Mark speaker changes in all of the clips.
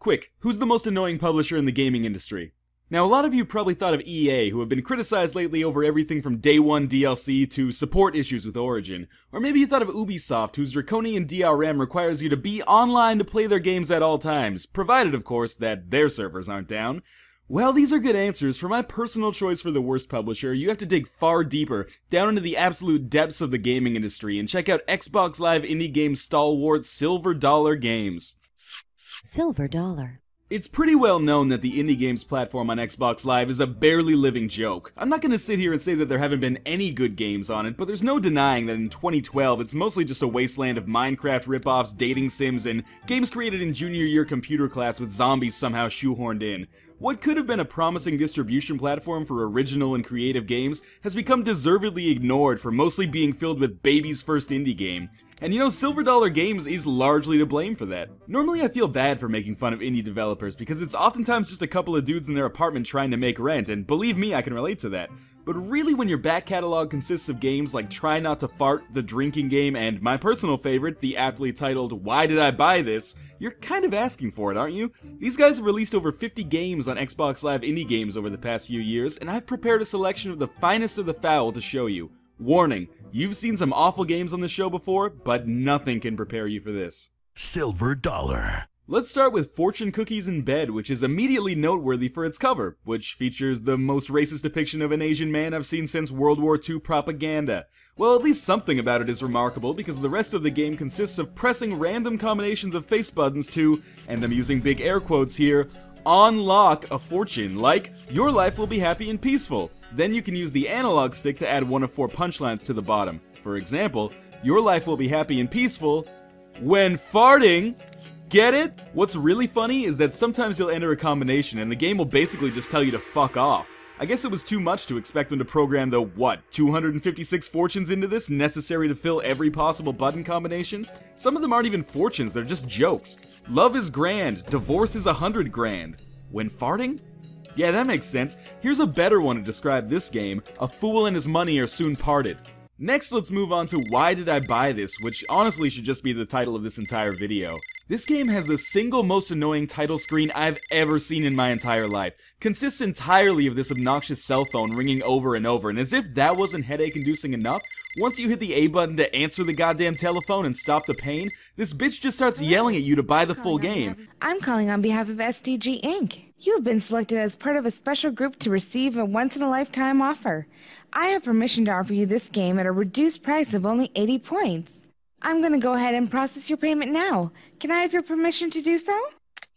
Speaker 1: Quick, who's the most annoying publisher in the gaming industry? Now, a lot of you probably thought of EA, who have been criticized lately over everything from Day 1 DLC to support issues with Origin. Or maybe you thought of Ubisoft, whose draconian DRM requires you to be online to play their games at all times, provided, of course, that their servers aren't down. Well, these are good answers. For my personal choice for the worst publisher, you have to dig far deeper, down into the absolute depths of the gaming industry, and check out Xbox Live indie game stalwart Silver Dollar Games.
Speaker 2: Silver Dollar.
Speaker 1: It's pretty well known that the indie games platform on Xbox Live is a barely living joke. I'm not gonna sit here and say that there haven't been any good games on it, but there's no denying that in 2012 it's mostly just a wasteland of Minecraft ripoffs, dating sims, and games created in junior year computer class with zombies somehow shoehorned in. What could have been a promising distribution platform for original and creative games has become deservedly ignored for mostly being filled with baby's first indie game. And you know, Silver Dollar Games is largely to blame for that. Normally I feel bad for making fun of indie developers because it's oftentimes just a couple of dudes in their apartment trying to make rent, and believe me, I can relate to that. But really, when your back catalog consists of games like Try Not to Fart, The Drinking Game, and my personal favorite, the aptly titled Why Did I Buy This?, you're kind of asking for it, aren't you? These guys have released over 50 games on Xbox Live indie games over the past few years, and I've prepared a selection of the finest of the foul to show you. Warning, you've seen some awful games on the show before, but nothing can prepare you for this.
Speaker 3: Silver Dollar.
Speaker 1: Let's start with Fortune Cookies in Bed, which is immediately noteworthy for its cover, which features the most racist depiction of an Asian man I've seen since World War II propaganda. Well, at least something about it is remarkable, because the rest of the game consists of pressing random combinations of face buttons to, and I'm using big air quotes here, unlock a fortune, like, your life will be happy and peaceful. Then you can use the analog stick to add one of 4 punchlines to the bottom. For example, your life will be happy and peaceful when farting. Get it? What's really funny is that sometimes you'll enter a combination and the game will basically just tell you to fuck off. I guess it was too much to expect them to program the, 256 fortunes into this, necessary to fill every possible button combination? Some of them aren't even fortunes, they're just jokes. Love is grand, divorce is 100 grand. When farting? Yeah, that makes sense. Here's a better one to describe this game. A fool and his money are soon parted. Next, let's move on to Why Did I Buy This?, which honestly should just be the title of this entire video. This game has the single most annoying title screen I've ever seen in my entire life. Consists entirely of this obnoxious cell phone ringing over and over, and as if that wasn't headache-inducing enough, once you hit the A button to answer the goddamn telephone and stop the pain, this bitch just starts yelling at you to buy the full game.
Speaker 4: I'm calling on behalf of SDG Inc. You have been selected as part of a special group to receive a once-in-a-lifetime offer. I have permission to offer you this game at a reduced price of only 80 points. I'm going to go ahead and process your payment now. Can I have your permission to do so?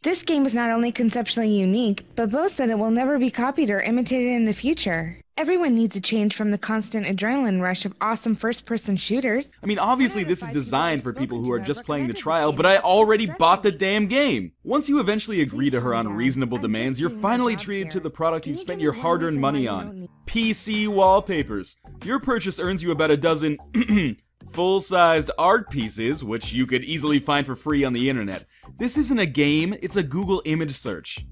Speaker 4: This game is not only conceptually unique, but boasts that it will never be copied or imitated in the future. Everyone needs a change from the constant adrenaline rush of awesome first-person shooters.
Speaker 1: I mean, obviously this is designed for people who are just playing the trial, but I already bought the damn game! Once you eventually agree to her on reasonable demands, you're finally treated to the product you've spent your hard-earned money on. PC wallpapers. Your purchase earns you about a dozen full-sized art pieces, which you could easily find for free on the internet. This isn't a game, it's a Google image search.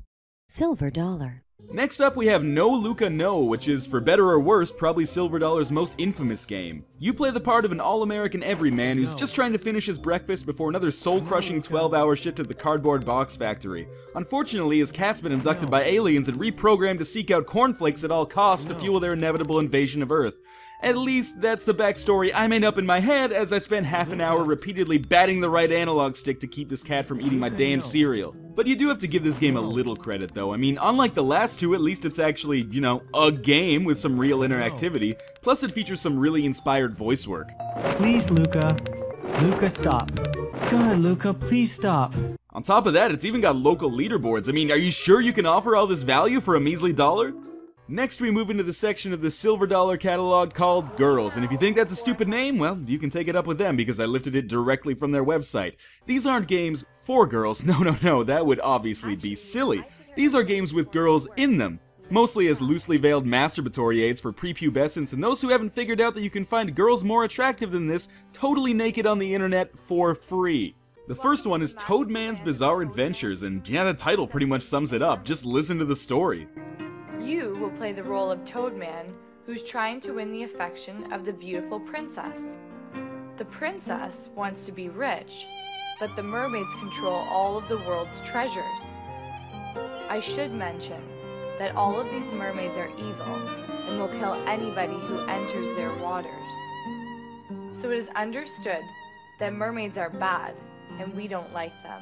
Speaker 2: Silver Dollar.
Speaker 1: Next up we have No Luca No, which is, for better or worse, probably Silver Dollar's most infamous game. You play the part of an all-American everyman who's just trying to finish his breakfast before another soul-crushing 12-hour shift to the cardboard box factory. Unfortunately, his cat's been abducted by aliens and reprogrammed to seek out cornflakes at all costs to fuel their inevitable invasion of Earth. At least, that's the backstory I made up in my head as I spent half an hour repeatedly batting the right analog stick to keep this cat from eating my damn cereal. But you do have to give this game a little credit though. I mean, unlike the last two, at least it's actually, you know, a game with some real interactivity. Plus it features some really inspired voice work.
Speaker 5: Please, Luca. Luca, stop. God, Luca, please stop.
Speaker 1: On top of that, it's even got local leaderboards. I mean, are you sure you can offer all this value for a measly $1? Next, we move into the section of the Silver Dollar catalog called Girls, and if you think that's a stupid name, well, you can take it up with them because I lifted it directly from their website. These aren't games for girls, no, that would obviously be silly. These are games with girls in them, mostly as loosely veiled masturbatory aids for prepubescents and those who haven't figured out that you can find girls more attractive than this totally naked on the internet for free. The first one is Toadman's Bizarre Adventures, and yeah, the title pretty much sums it up. Just listen to the story.
Speaker 6: You will play the role of Toadman, who's trying to win the affection of the beautiful princess. The princess wants to be rich, but the mermaids control all of the world's treasures. I should mention that all of these mermaids are evil and will kill anybody who enters their waters. So it is understood that mermaids are bad and we don't like them.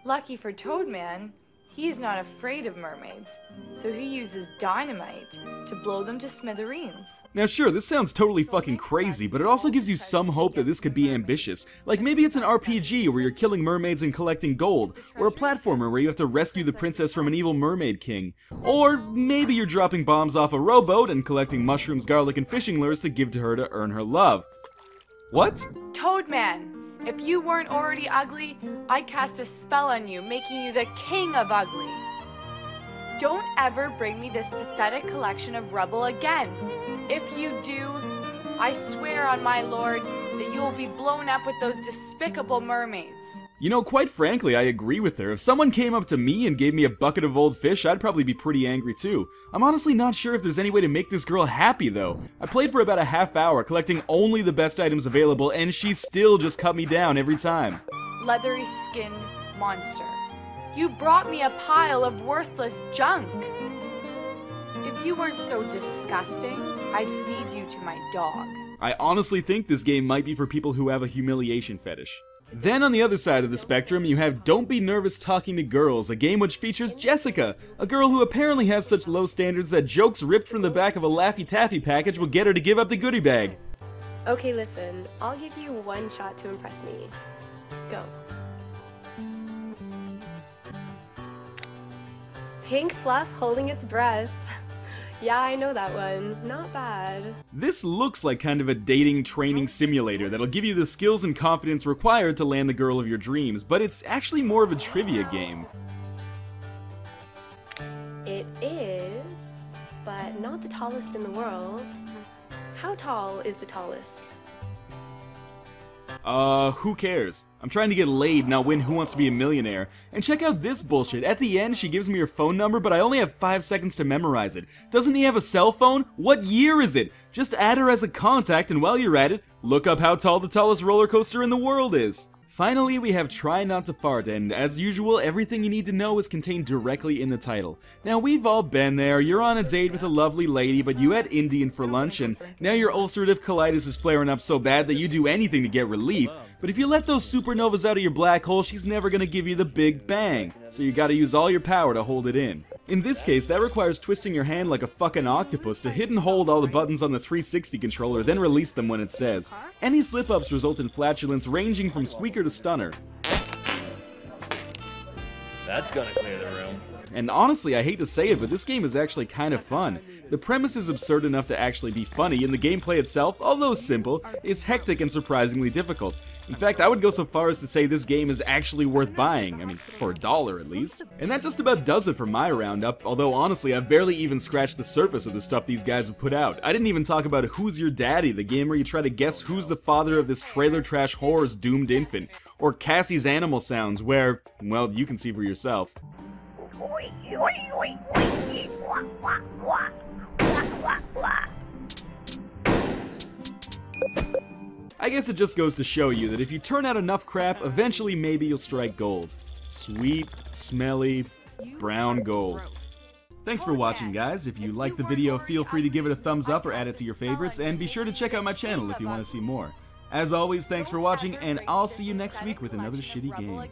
Speaker 6: Lucky for Toadman, he is not afraid of mermaids, so he uses dynamite to blow them to smithereens.
Speaker 1: Now sure, this sounds totally fucking crazy, but it also gives you some hope that this could be ambitious. Like maybe it's an RPG where you're killing mermaids and collecting gold, or a platformer where you have to rescue the princess from an evil mermaid king. Or maybe you're dropping bombs off a rowboat and collecting mushrooms, garlic, and fishing lures to give to her to earn her love. What?
Speaker 6: Toadman, if you weren't already ugly, I'd cast a spell on you, making you the king of ugly. Don't ever bring me this pathetic collection of rubble again. If you do, I swear on my lord that you will be blown up with those despicable mermaids.
Speaker 1: You know, quite frankly, I agree with her. If someone came up to me and gave me a bucket of old fish, I'd probably be pretty angry too. I'm honestly not sure if there's any way to make this girl happy though. I played for about a half hour, collecting only the best items available, and she still just cut me down every time.
Speaker 6: Leathery skinned monster. You brought me a pile of worthless junk. If you weren't so disgusting, I'd feed you to my dog.
Speaker 1: I honestly think this game might be for people who have a humiliation fetish. Then on the other side of the spectrum, you have Don't Be Nervous Talking to Girls, a game which features Jessica, a girl who apparently has such low standards that jokes ripped from the back of a Laffy Taffy package will get her to give up the goodie bag.
Speaker 7: Okay, listen, I'll give you one shot to impress me. Go. Pink fluff holding its breath. Yeah, I know that one. Not bad.
Speaker 1: This looks like kind of a dating training simulator that'll give you the skills and confidence required to land the girl of your dreams, but it's actually more of a trivia game.
Speaker 7: It is, but not the tallest in the world. How tall is the tallest?
Speaker 1: Who cares? I'm trying to get laid, not win Who Wants to Be a Millionaire. And check out this bullshit. At the end, she gives me her phone number, but I only have 5 seconds to memorize it. Doesn't he have a cell phone? What year is it? Just add her as a contact, and while you're at it, look up how tall the tallest roller coaster in the world is. Finally, we have Try Not to Fart, and as usual, everything you need to know is contained directly in the title. Now, we've all been there. You're on a date with a lovely lady, but you had Indian for lunch, and now your ulcerative colitis is flaring up so bad that you do anything to get relief. But if you let those supernovas out of your black hole, she's never gonna give you the big bang. So you gotta use all your power to hold it in. In this case, that requires twisting your hand like a fucking octopus to hit and hold all the buttons on the 360 controller, then release them when it says. Any slip-ups result in flatulence ranging from squeaker to stunner.
Speaker 8: That's gonna clear the room.
Speaker 1: And honestly, I hate to say it, but this game is actually kind of fun. The premise is absurd enough to actually be funny, and the gameplay itself, although simple, is hectic and surprisingly difficult. In fact, I would go so far as to say this game is actually worth buying, I mean, for $1 at least. And that just about does it for my roundup, although honestly, I've barely even scratched the surface of the stuff these guys have put out. I didn't even talk about Who's Your Daddy, the game where you try to guess who's the father of this trailer trash horror's doomed infant, or Cassie's Animal Sounds, where, well, you can see for yourself. I guess it just goes to show you that if you turn out enough crap, eventually maybe you'll strike gold. Sweet, smelly, brown gold. Thanks for watching, guys. If you liked the video, feel free to give it a thumbs up or add it to your favorites, and be sure to check out my channel if you want to see more. As always, thanks for watching, and I'll see you next week with another shitty game.